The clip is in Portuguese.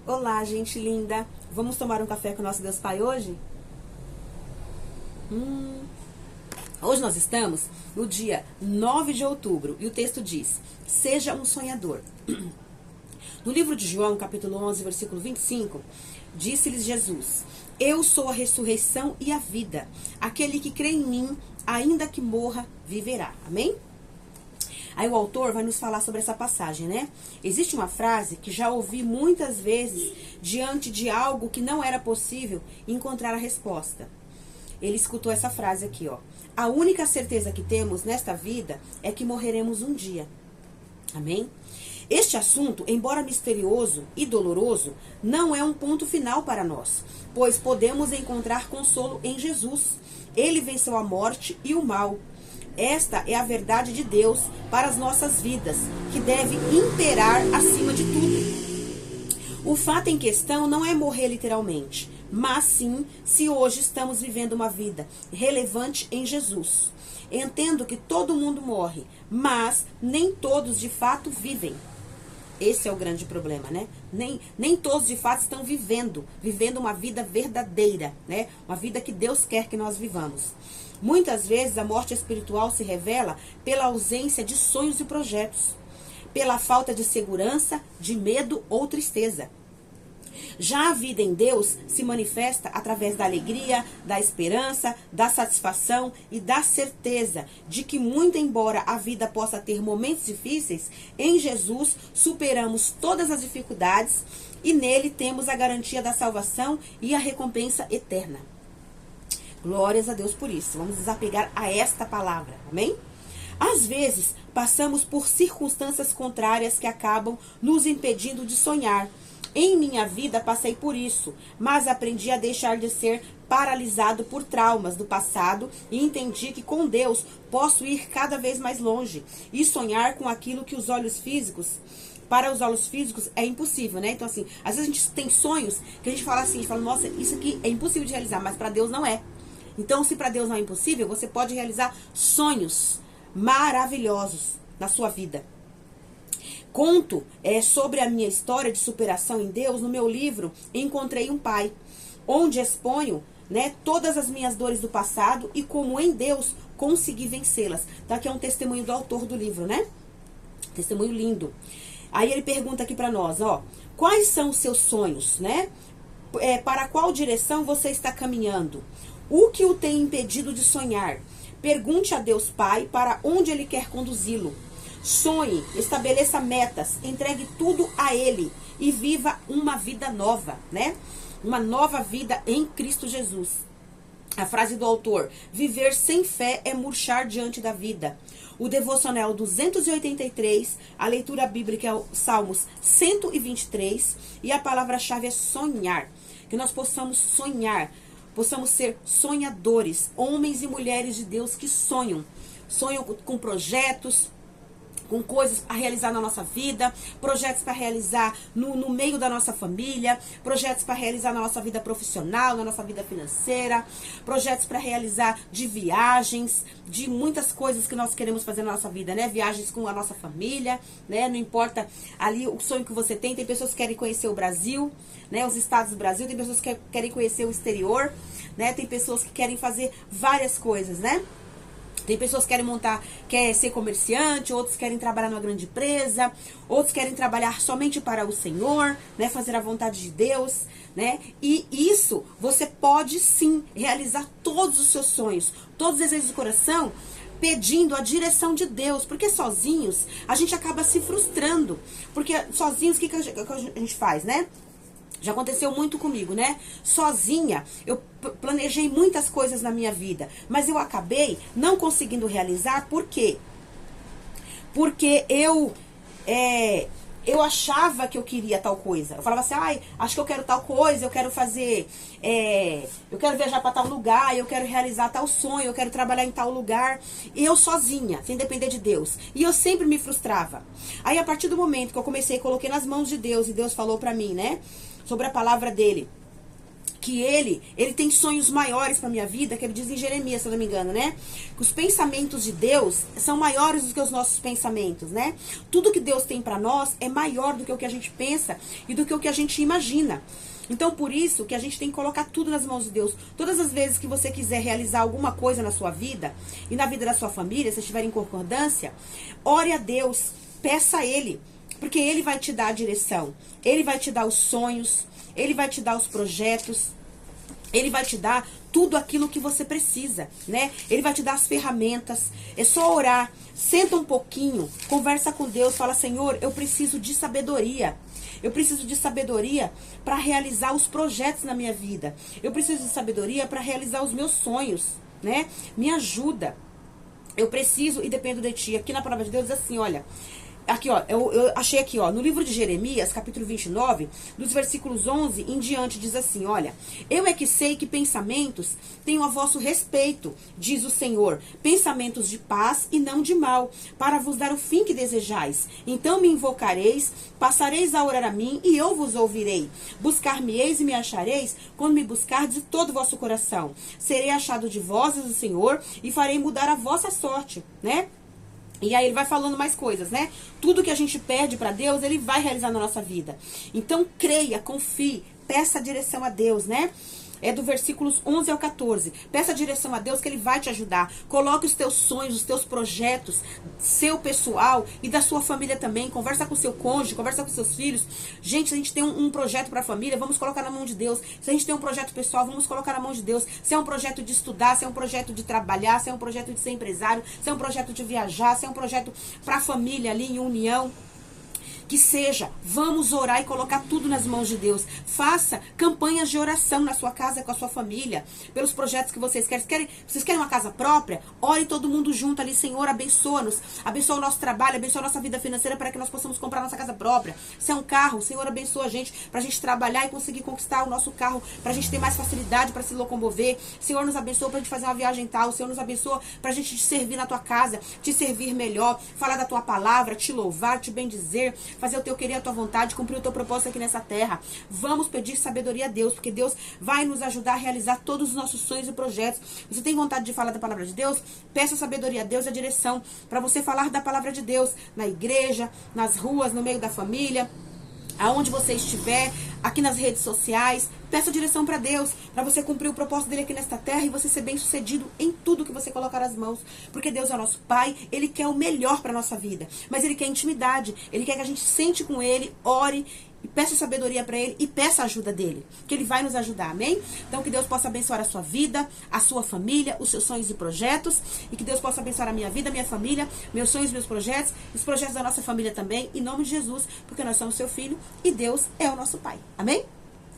Olá, gente linda! Vamos tomar um café com o nosso Deus Pai hoje? Hoje nós estamos no dia 9 de outubro e o texto diz: seja um sonhador. No livro de João, capítulo 11, versículo 25, disse-lhes Jesus: eu sou a ressurreição e a vida. Aquele que crê em mim, ainda que morra, viverá. Amém? Aí o autor vai nos falar sobre essa passagem, né? Existe uma frase que já ouvi muitas vezes diante de algo que não era possível encontrar a resposta. Ele escutou essa frase aqui, ó. A única certeza que temos nesta vida é que morreremos um dia. Amém? Este assunto, embora misterioso e doloroso, não é um ponto final para nós, pois podemos encontrar consolo em Jesus. Ele venceu a morte e o mal. Esta é a verdade de Deus para as nossas vidas, que deve imperar acima de tudo. O fato em questão não é morrer literalmente, mas sim se hoje estamos vivendo uma vida relevante em Jesus. Entendo que todo mundo morre, mas nem todos de fato vivem. Esse é o grande problema, né? Nem todos de fato estão vivendo uma vida verdadeira, né? Uma vida que Deus quer que nós vivamos. Muitas vezes a morte espiritual se revela pela ausência de sonhos e projetos, pela falta de segurança, de medo ou tristeza. Já a vida em Deus se manifesta através da alegria, da esperança, da satisfação e da certeza de que, muito embora a vida possa ter momentos difíceis, em Jesus superamos todas as dificuldades e nele temos a garantia da salvação e a recompensa eterna. Glórias a Deus por isso. Vamos desapegar a esta palavra, amém? Às vezes, passamos por circunstâncias contrárias que acabam nos impedindo de sonhar. Em minha vida passei por isso, mas aprendi a deixar de ser paralisado por traumas do passado e entendi que com Deus posso ir cada vez mais longe e sonhar com aquilo que os olhos físicos, para os olhos físicos é impossível, né? Então assim, às vezes a gente tem sonhos que a gente fala assim, nossa, isso aqui é impossível de realizar, mas para Deus não é. Então, se para Deus não é impossível, você pode realizar sonhos maravilhosos na sua vida. Conto sobre a minha história de superação em Deus no meu livro Encontrei um Pai, onde exponho, né, todas as minhas dores do passado e como em Deus consegui vencê-las. Então, aqui é um testemunho do autor do livro, né? Testemunho lindo. Aí ele pergunta aqui para nós, ó, quais são os seus sonhos, né? Para qual direção você está caminhando? O que o tem impedido de sonhar? Pergunte a Deus Pai para onde Ele quer conduzi-lo. Sonhe, estabeleça metas, entregue tudo a Ele e viva uma vida nova, né? Uma nova vida em Cristo Jesus. A frase do autor: viver sem fé é murchar diante da vida. O devocional 283, a leitura bíblica é o Salmos 123 e a palavra-chave é sonhar. Que nós possamos sonhar. Possamos ser sonhadores, homens e mulheres de Deus que sonham com projetos, com coisas a realizar na nossa vida, projetos para realizar no meio da nossa família, projetos para realizar na nossa vida profissional, na nossa vida financeira, projetos para realizar de viagens, de muitas coisas que nós queremos fazer na nossa vida, né? Viagens com a nossa família, né? Não importa ali o sonho que você tem pessoas que querem conhecer o Brasil, né? Os estados do Brasil, tem pessoas que querem conhecer o exterior, né? Tem pessoas que querem fazer várias coisas, né? Tem pessoas que querem ser comerciante, outros querem trabalhar numa grande empresa, outros querem trabalhar somente para o Senhor, né? Fazer a vontade de Deus, né? E isso, você pode sim realizar todos os seus sonhos, todos os desejos do coração, pedindo a direção de Deus, porque sozinhos a gente acaba se frustrando, porque sozinhos o que a gente faz, né? Já aconteceu muito comigo, né? Sozinha, eu planejei muitas coisas na minha vida, mas eu acabei não conseguindo realizar, por quê? Porque eu achava que eu queria tal coisa. Eu falava assim, acho que eu quero tal coisa, eu quero fazer, eu quero viajar para tal lugar, eu quero realizar tal sonho, eu quero trabalhar em tal lugar. E eu sozinha, sem depender de Deus. E eu sempre me frustrava. Aí, a partir do momento que eu coloquei nas mãos de Deus, e Deus falou para mim, né? Sobre a palavra dele, que ele tem sonhos maiores para minha vida, que ele diz em Jeremias, se eu não me engano, né? Que os pensamentos de Deus são maiores do que os nossos pensamentos, né? Tudo que Deus tem para nós é maior do que o que a gente pensa e do que o que a gente imagina. Então, por isso que a gente tem que colocar tudo nas mãos de Deus. Todas as vezes que você quiser realizar alguma coisa na sua vida e na vida da sua família, se estiver em concordância, ore a Deus, peça a Ele, porque Ele vai te dar a direção, Ele vai te dar os sonhos, Ele vai te dar os projetos, Ele vai te dar tudo aquilo que você precisa, né? Ele vai te dar as ferramentas. É só orar, senta um pouquinho, conversa com Deus, fala: Senhor, eu preciso de sabedoria. Eu preciso de sabedoria para realizar os projetos na minha vida. Eu preciso de sabedoria para realizar os meus sonhos, né? Me ajuda. Eu preciso e dependo de ti. Aqui na palavra de Deus diz assim, olha... Aqui, ó, eu achei aqui, ó, no livro de Jeremias, capítulo 29, dos versículos 11 em diante, diz assim, olha: eu é que sei que pensamentos tenho a vosso respeito, diz o Senhor, pensamentos de paz e não de mal, para vos dar o fim que desejais. Então me invocareis, passareis a orar a mim, e eu vos ouvirei. Buscar-me-eis e me achareis, quando me buscardes de todo o vosso coração. Serei achado de vós, diz o Senhor, e farei mudar a vossa sorte, né? E aí ele vai falando mais coisas, né? Tudo que a gente pede para Deus, Ele vai realizar na nossa vida. Então, creia, confie, peça a direção a Deus, né? É do versículos 11 ao 14. Peça a direção a Deus que Ele vai te ajudar. Coloque os teus sonhos, os teus projetos, seu pessoal e da sua família também. Conversa com o seu cônjuge, conversa com seus filhos. Gente, se a gente tem um projeto para a família, vamos colocar na mão de Deus. Se a gente tem um projeto pessoal, vamos colocar na mão de Deus. Se é um projeto de estudar, se é um projeto de trabalhar, se é um projeto de ser empresário, se é um projeto de viajar, se é um projeto para a família ali em união. Que seja, vamos orar e colocar tudo nas mãos de Deus. Faça campanhas de oração na sua casa, com a sua família, pelos projetos que vocês querem. Vocês querem uma casa própria? Ore todo mundo junto ali, Senhor, abençoa-nos, abençoa o nosso trabalho, abençoa a nossa vida financeira para que nós possamos comprar nossa casa própria. Se é um carro, Senhor, abençoa a gente para a gente trabalhar e conseguir conquistar o nosso carro, para a gente ter mais facilidade para se locomover. Senhor, nos abençoa para a gente fazer uma viagem tal. Senhor, nos abençoa para a gente te servir na tua casa, te servir melhor, falar da tua palavra, te louvar, te bendizer, fazer o teu querer, a tua vontade, cumprir o teu propósito aqui nessa terra. Vamos pedir sabedoria a Deus, porque Deus vai nos ajudar a realizar todos os nossos sonhos e projetos. Você tem vontade de falar da palavra de Deus? Peça sabedoria a Deus e a direção para você falar da palavra de Deus na igreja, nas ruas, no meio da família, aonde você estiver, aqui nas redes sociais. Peça direção para Deus, para você cumprir o propósito dele aqui nesta terra e você ser bem sucedido em tudo que você colocar as mãos. Porque Deus é o nosso Pai, Ele quer o melhor para nossa vida, mas Ele quer intimidade, Ele quer que a gente sente com Ele, ore e peça sabedoria para Ele e peça a ajuda dele, que Ele vai nos ajudar, amém? Então que Deus possa abençoar a sua vida, a sua família, os seus sonhos e projetos, e que Deus possa abençoar a minha vida, a minha família, meus sonhos, meus projetos, os projetos da nossa família também, em nome de Jesus, porque nós somos seu filho e Deus é o nosso Pai, amém?